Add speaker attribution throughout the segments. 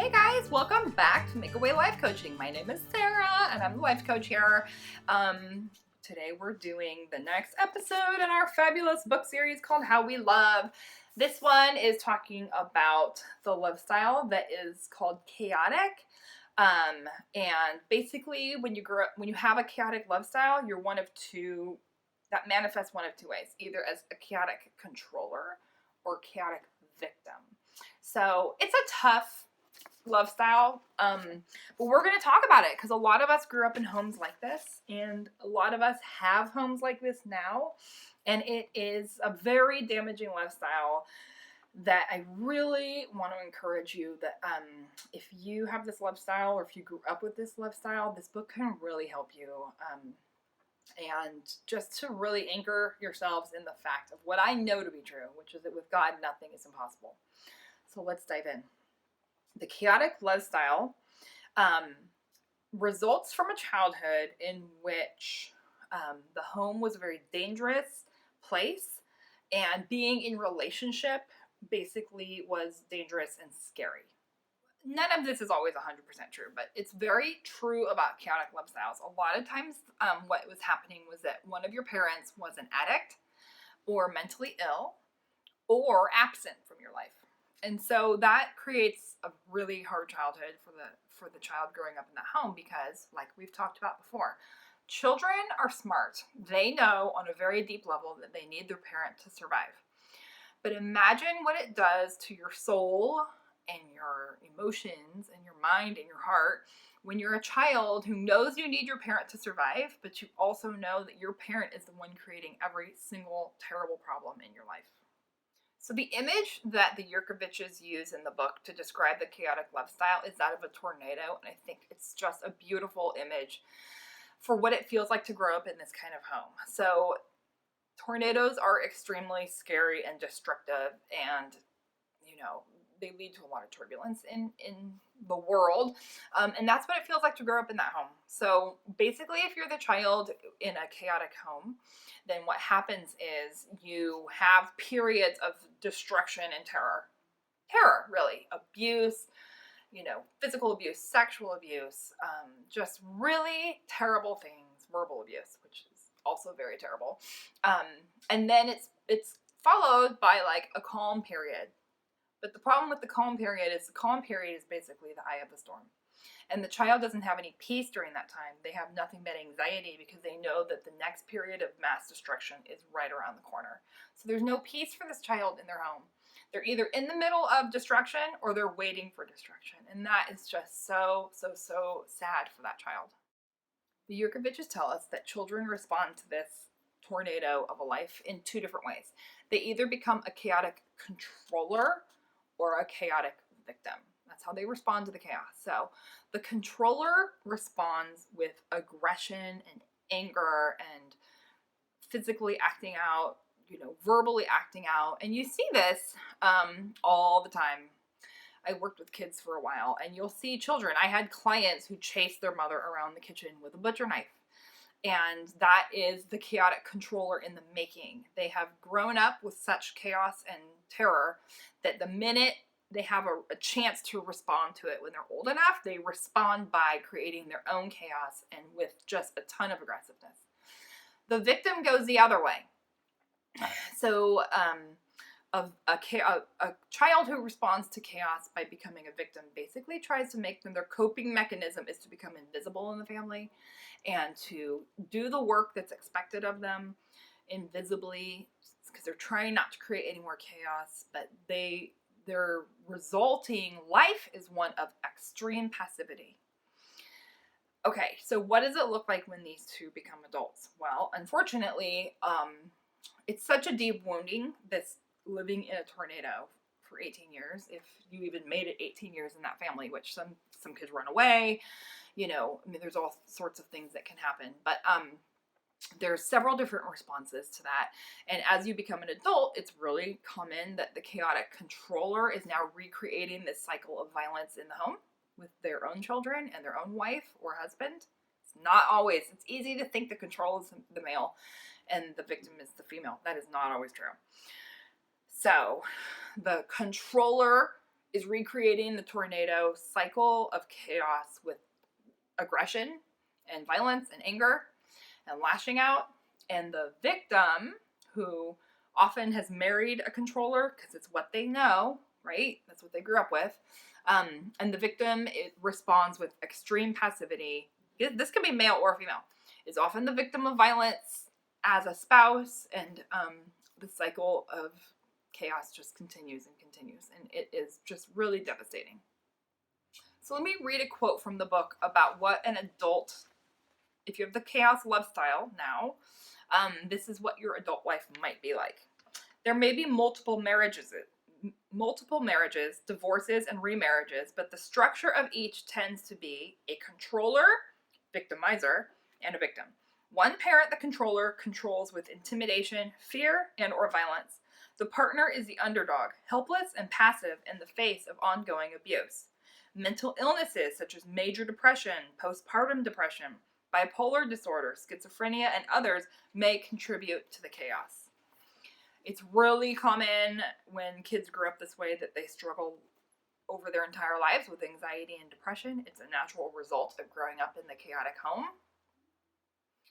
Speaker 1: Hey guys, welcome back to Make Away Life Coaching. My name is Sarah and I'm the life coach here. Today we're doing the next episode in our fabulous book series called How We Love. This one is talking about the love style that is called chaotic. And basically when you have a chaotic love style, you're that manifests one of two ways, either as a chaotic controller or chaotic victim. So it's a tough love style, but we're going to talk about it because a lot of us grew up in homes like this, and a lot of us have homes like this now, and it is a very damaging lifestyle that I really want to encourage you that if you have this lifestyle or if you grew up with this lifestyle, this book can really help you, and just to really anchor yourselves in the fact of what I know to be true, which is that with God nothing is impossible. So let's dive in. The chaotic lifestyle results from a childhood in which the home was a very dangerous place, and being in relationship basically was dangerous and scary. None of this is always 100% true, but it's very true about chaotic lifestyles. A lot of times what was happening was that one of your parents was an addict or mentally ill or absent from your life. And so that creates a really hard childhood for the child growing up in that home because, like we've talked about before, children are smart. They know on a very deep level that they need their parent to survive. But imagine what it does to your soul and your emotions and your mind and your heart when you're a child who knows you need your parent to survive, but you also know that your parent is the one creating every single terrible problem in your life. So the image that the Yurkoviches use in the book to describe the chaotic lifestyle is that of a tornado, and I think it's just a beautiful image for what it feels like to grow up in this kind of home. So tornadoes are extremely scary and destructive, and they lead to a lot of turbulence in the world, and that's what it feels like to grow up in that home. So basically, if you're the child in a chaotic home, then what happens is you have periods of destruction and terror, really, abuse, physical abuse, sexual abuse, just really terrible things, verbal abuse, which is also very terrible, and then it's followed by like a calm period. But the problem with the calm period is basically the eye of the storm. And the child doesn't have any peace during that time. They have nothing but anxiety because they know that the next period of mass destruction is right around the corner. So there's no peace for this child in their home. They're either in the middle of destruction or they're waiting for destruction. And that is just so sad for that child. The Yurkoviches tell us that children respond to this tornado of a life in two different ways. They either become a chaotic controller or a chaotic victim. That's how they respond to the chaos. So the controller responds with aggression and anger and physically acting out, verbally acting out. And you see this all the time. I worked with kids for a while, and you'll see children. I had clients who chased their mother around the kitchen with a butcher knife. And that is the chaotic controller in the making. They have grown up with such chaos and terror that the minute they have a chance to respond to it when they're old enough, they respond by creating their own chaos and with just a ton of aggressiveness. The victim goes the other way. So a child who responds to chaos by becoming a victim basically tries to make them, their coping mechanism is to become invisible in the family and to do the work that's expected of them invisibly, because they're trying not to create any more chaos, but their resulting life is one of extreme passivity. Okay, so what does it look like when these two become adults? Well, unfortunately, it's such a deep wounding that's living in a tornado for 18 years, if you even made it 18 years in that family, which some kids run away, there's all sorts of things that can happen, but there's several different responses to that. And as you become an adult, it's really common that the chaotic controller is now recreating this cycle of violence in the home with their own children and their own wife or husband. It's not always. It's easy to think the control is the male and the victim is the female. That is not always true. So the controller is recreating the tornado cycle of chaos with aggression and violence and anger and lashing out. And the victim, who often has married a controller because it's what they know, right? That's what they grew up with. And the victim, it responds with extreme passivity. This can be male or female. Is often the victim of violence as a spouse, and the cycle of chaos just continues and continues, and it is just really devastating. So let me read a quote from the book about what an adult, if you have the chaos love style now, this is what your adult life might be like. There may be multiple marriages, divorces, and remarriages, but the structure of each tends to be a controller, victimizer, and a victim. One parent, the controller, controls with intimidation, fear, and or violence. The partner is the underdog, helpless and passive in the face of ongoing abuse. Mental illnesses such as major depression, postpartum depression, bipolar disorder, schizophrenia, and others may contribute to the chaos. It's really common when kids grow up this way that they struggle over their entire lives with anxiety and depression. It's a natural result of growing up in the chaotic home.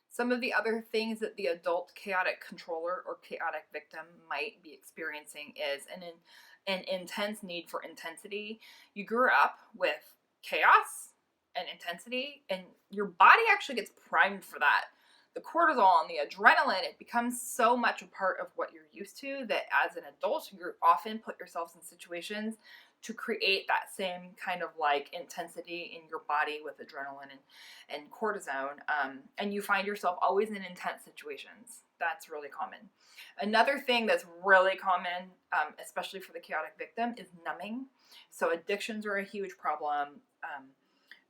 Speaker 1: Some of the other things that the adult chaotic controller or chaotic victim might be experiencing is an intense need for intensity. You grew up with chaos and intensity, and your body actually gets primed for that. The cortisol and the adrenaline, it becomes so much a part of what you're used to that as an adult, you often put yourselves in situations to create that same kind of like intensity in your body with adrenaline and cortisone. And you find yourself always in intense situations. That's really common. Another thing that's really common, especially for the chaotic victim, is numbing. So addictions are a huge problem.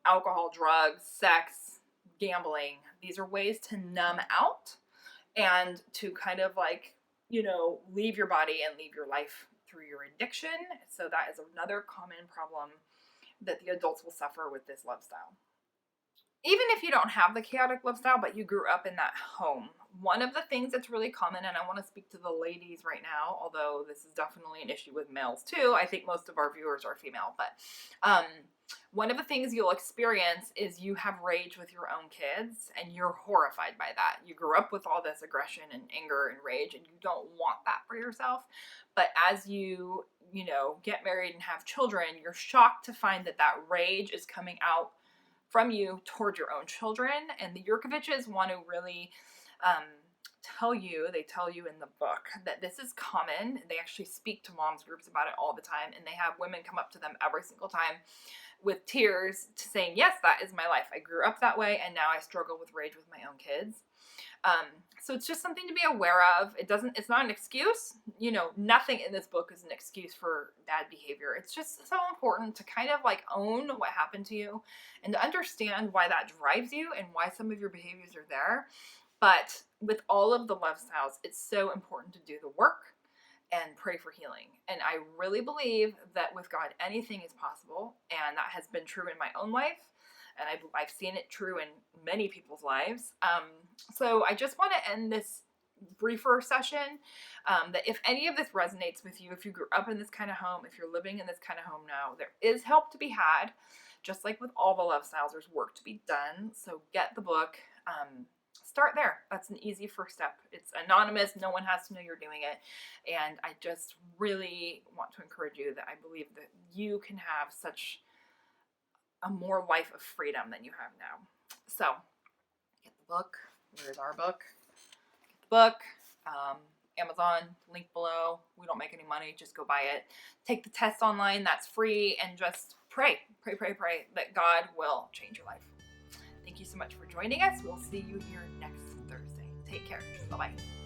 Speaker 1: Alcohol, drugs, sex, gambling. These are ways to numb out and to kind of like, leave your body and leave your life through your addiction. So that is another common problem that the adults will suffer with this love style. Even if you don't have the chaotic love style, but you grew up in that home, one of the things that's really common, and I want to speak to the ladies right now, although this is definitely an issue with males too. I think most of our viewers are female, but one of the things you'll experience is you have rage with your own kids and you're horrified by that. You grew up with all this aggression and anger and rage and you don't want that for yourself. But as you get married and have children, you're shocked to find that rage is coming out from you toward your own children. And the Yurkoviches want to really tell you in the book that this is common. They actually speak to moms groups about it all the time, and they have women come up to them every single time with tears to saying, yes, that is my life. I grew up that way, and now I struggle with rage with my own kids. So it's just something to be aware of. It's not an excuse. Nothing in this book is an excuse for bad behavior. It's just so important to kind of like own what happened to you and to understand why that drives you and why some of your behaviors are there. But with all of the love styles, it's so important to do the work and pray for healing. And I really believe that with God, anything is possible. And that has been true in my own life. And I've seen it true in many people's lives. So I just want to end this briefer session that if any of this resonates with you, if you grew up in this kind of home, if you're living in this kind of home now, there is help to be had. Just like with all the love styles, there's work to be done. So get the book. Start there. That's an easy first step. It's anonymous. No one has to know you're doing it. And I just really want to encourage you that I believe that you can have such a more life of freedom than you have now. So get the book. Where's our book? Get the book. Amazon, link below. We don't make any money. Just go buy it. Take the test online. That's free. And just pray that God will change your life. Thank you so much for joining us. We'll see you here next Thursday. Take care. Bye-bye.